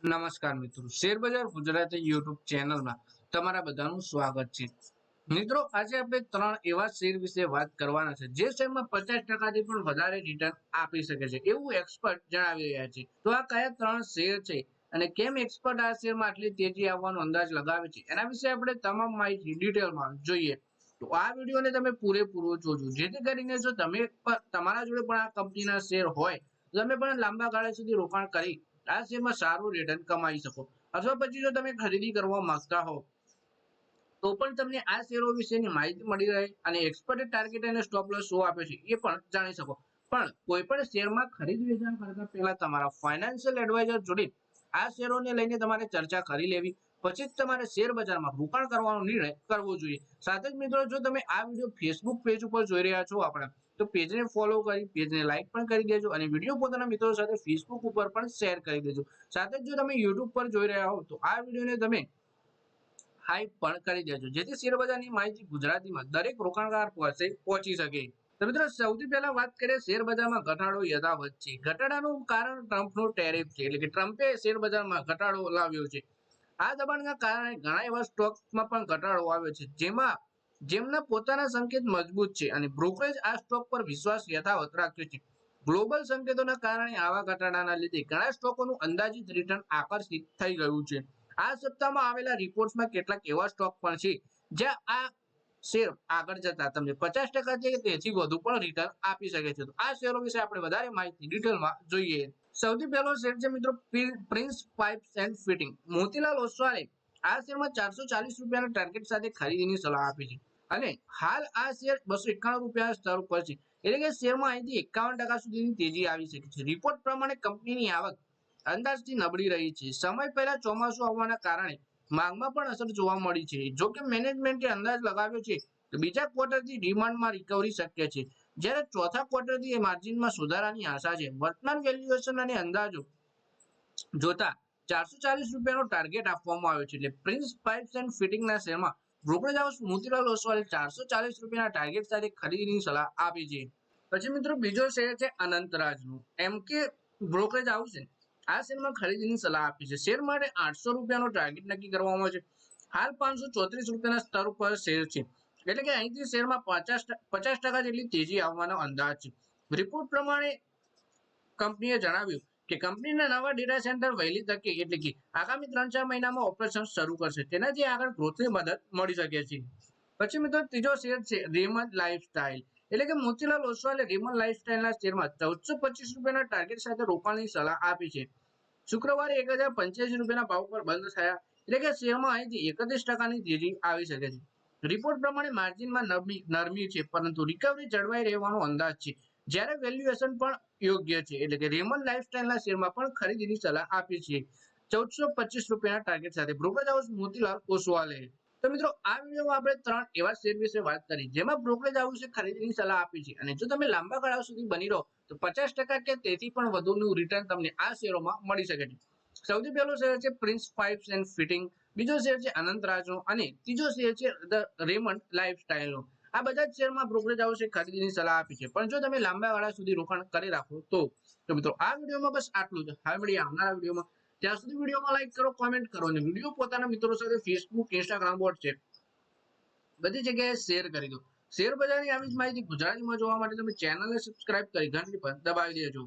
નમસ્કાર મિત્રો, શેરબજાર ગુજરાતી યુટ્યુબ ચેનલમાં તમારા બધાનું સ્વાગત છે. મિત્રો, આજે આપણે 3 એવા શેર વિશે વાત કરવાના છે જે શેરમાં 50% પણ વધારે રિટર્ન આપી શકે છે એવું એક્સપર્ટ જણાવી રહ્યા છે. તો આ કયા 3 શેર છે અને કેમ એક્સપર્ટ આ શેરમાં આટલી તેજી આવવાનો અંદાજ લગાવે છે, એના વિશે આપણે તમામ માહિતી ડિટેલમાં જોઈએ. તો આ વિડીયોને તમે પૂરેપૂરો જોજો, જેથી કરીને જો તમારા જોડે પણ આ કંપનીના શેર હોય તો તમે પણ લાંબા ગાળા સુધી રોકાણ કરી આ શેરમાં સારું રિટર્ન કમાઈ શકો. અથવા પછી જો તમે ખરીદી કરવા માંગતા હો તો પણ તમને આ શેરો વિશેની માહિતી મળી રહે અને એક્સપર્ટ ટાર્ગેટ અને સ્ટોપ લોસ શું આપે છે એ પણ જાણી શકો. પણ કોઈ પણ શેરમાં ખરીદ વેચાણ કરતા પહેલા તમારા ફાઇનાન્શિયલ એડવાઇઝર જોડે આ શેરોને લઈને તમારે ચર્ચા કરી લેવી, પછી જ તમારે શેર બજારમાં રોકાણ કરવાનો નિર્ણય કરવો જોઈએ. સાથે જ મિત્રો, જો તમે આ વિડીયો ફેસબુક પેજ ઉપર જોઈ રહ્યા છો આપણા, તો પેજને ફોલો કરી પેજને લાઈક પણ કરી દેજો અને વિડીયો પોતાના મિત્રો સાથે ફેસબુક ઉપર પણ શેર કરી દેજો. સાથે જ જો તમે યુટ્યુબ પર જોઈ રહ્યા હો તો આ વિડીયોને તમે હાઈપ પણ કરી દેજો, જેથી શેરબજારની માહિતી ગુજરાતીમાં દરેક રોકાણકાર પાસે પહોંચી શકે. તો મિત્રો, સૌથી પહેલા વાત કરીએ શેરબજારમાં ઘટાડો યથાવત છે. ઘટાડાનું કારણ ટ્રમ્પનો ટેરિફ છે, એટલે કે ટ્રમ્પે શેરબજારમાં ઘટાડો લાવ્યો છે. આ દબાણના કારણે ઘણા એવા સ્ટોક્સમાં પણ ઘટાડો આવ્યો છે જેમના પોતાના સંકેત મજબૂત છે અને બ્રોકરેજ આ સ્ટોક પર વિશ્વાસ યથાવત રાખ્યો છે. ગ્લોબલ સંકેતોના કારણે આવા ઘટાડાના લીધે ઘણા સ્ટોકોનું અંદાજિત રિટર્ન આકર્ષિત થઈ ગયું છે. આ સપ્તાહમાં આવેલા રિપોર્ટ્સમાં કેટલાક એવા સ્ટોક પણ છે જ્યાં આ શેર આગળ જતા તમને 50% કે તેથી વધુ પણ રિટર્ન આપી શકે છે. તો આ શેરો વિશે આપણે વધારે માહિતી ડિટેલમાં જોઈએ. સૌથી પહેલો શેર છે મિત્રો Prince Pipes and Fitting. Motilal ઓસ્વાલે આ શેરમાં 440 રૂપિયાના ટાર્ગેટ સાથે ખરીદીની સલાહ આપી છે અને હાલ આ શેર 291 રૂપિયાના સ્તર ઉપર છે, એટલે કે શેરમાં અહીંથી 51% સુધીની તેજી આવી શકે છે. રિપોર્ટ પ્રમાણે કંપનીની આવક અંદાજથી નબળી રહી છે. સમય પહેલા ચોમાસું આવવાના કારણે માંગમાં પણ અસર જોવા મળી છે. જો કે મેનેજમેન્ટે અંદાજ લગાવ્યો છે કે બીજા ક્વાર્ટરથી ડિમાન્ડમાં રિકવરી શક્ય છે, જ્યારે ચોથા ક્વાર્ટરથી માર્જિનમાં સુધારાની આશા છે. વર્તમાન વેલ્યુએશન અને અંદાજો જોતા 440 રૂપિયાનો ટાર્ગેટ આપવામાં આવ્યો છે. એટલે પ્રિન્સ પાઇપ્સ એન્ડ ફિટિંગના શેરમાં બ્રોકરેજ હાઉસ મોતીલાલ ઓસ્વાલે 440 રૂપિયાના ટાર્ગેટ સાથે ખરીદીની સલાહ આપી છે. પછી મિત્રો, બીજો શેર છે અનંતરાજનું. એમકે બ્રોકરેજ હાઉસે આ શેરમાં ખરીદીની સલાહ આપી છે. શેર માટે 800 રૂપિયાનો ટાર્ગેટ નક્કી કરવામાં આવ્યો છે. હાલ 534 રૂપિયાના સ્તર ઉપર શેર છે, એટલે કે અહીંથી શેરમાં 50% જેટલી તેજી આવવાનો અંદાજ છે. રિપોર્ટ પ્રમાણે કંપનીએ જણાવ્યું કે કંપનીના નવા ડેટા સેન્ટર વહેલી તકે એટલે કે આગામી 3-4 મહિનામાં ઓપરેશન શરૂ કરશે, તેનાથી આગળ ગ્રોથની મદદ મળી શકે છે. પછી મિત્રો, ત્રીજો શેર છે રેમન્ડ લાઇફસ્ટાઇલ, એટલે કે મોતીલાલ ઓસ્વાલે રેમન્ડ લાઇફસ્ટાઇલના શેરમાં 1425 રૂપિયાના ટાર્ગેટ સાથે રોકાણની સલાહ આપી છે. શુક્રવારે 1085 રૂપિયાના ભાવ પર બંધ થયા, એટલે કે શેરમાં અહીંથી 31%ની તેજી આવી શકે છે. રિપોર્ટ પ્રમાણે માર્જિનમાં નરમી છે, પરંતુ રિકવરી જળવાઈ રહેવાનો અંદાજ છે, જ્યારે વેલ્યુએશન પણ યોગ્ય છે. એટલે કે રેમન્ડ લાઇફસ્ટાઇલના શેરમાં પણ ખરીદીની સલાહ આપી છે 1425 રૂપિયાના ટાર્ગેટ સાથે બ્રોકરેજ હાઉસ મોતીલાલ ઓસ્વાલે. તો મિત્રો, આ વિડીયોમાં આપણે 3 એવા શેર વિશે વાત કરી જેમાં બ્રોકરેજ હાઉસે ખરીદીની સલાહ આપી છે, અને જો તમે લાંબા ગાળા સુધી બની રહો તો 50% કે તેથી પણ વધુનું રિટર્ન તમને આ શેરોમાં મળી શકે છે. સૌથી પહેલો શેર છે પ્રિન્સ પાઇપ્સ એન્ડ ફિટિંગ, બીજો શેર છે અનંતરાજનો અને ત્રીજો શેર છે રેમન્ડ લાઇફસ્ટાઇલનો. આ બધા જ શેરમાં બ્રોકરેજ હાઉસે ખરીદીની સલાહ આપી છે, પણ જો તમે લાંબા ગાળા સુધી રોકાણ કરી રાખો તો મિત્રો આ વિડીયોમાં બસ આટલું જ. હવે મળીએ આવનારા વિડીયોમાં. ત્યાં સુધી વિડીયોમાં લાઈક કરો, કોમેન્ટ કરો અને વિડીયો પોતાના મિત્રો સાથે ફેસબુક, ઇન્સ્ટાગ્રામ, વોટ્સએપ બધી જગ્યાએ શેર કરી દો. શેર બજારની આવી જ માહિતી ગુજરાતીમાં જોવા માટે તમે ચેનલને સબસ્ક્રાઇબ કરી ઘંટી પર દબાવી દેજો.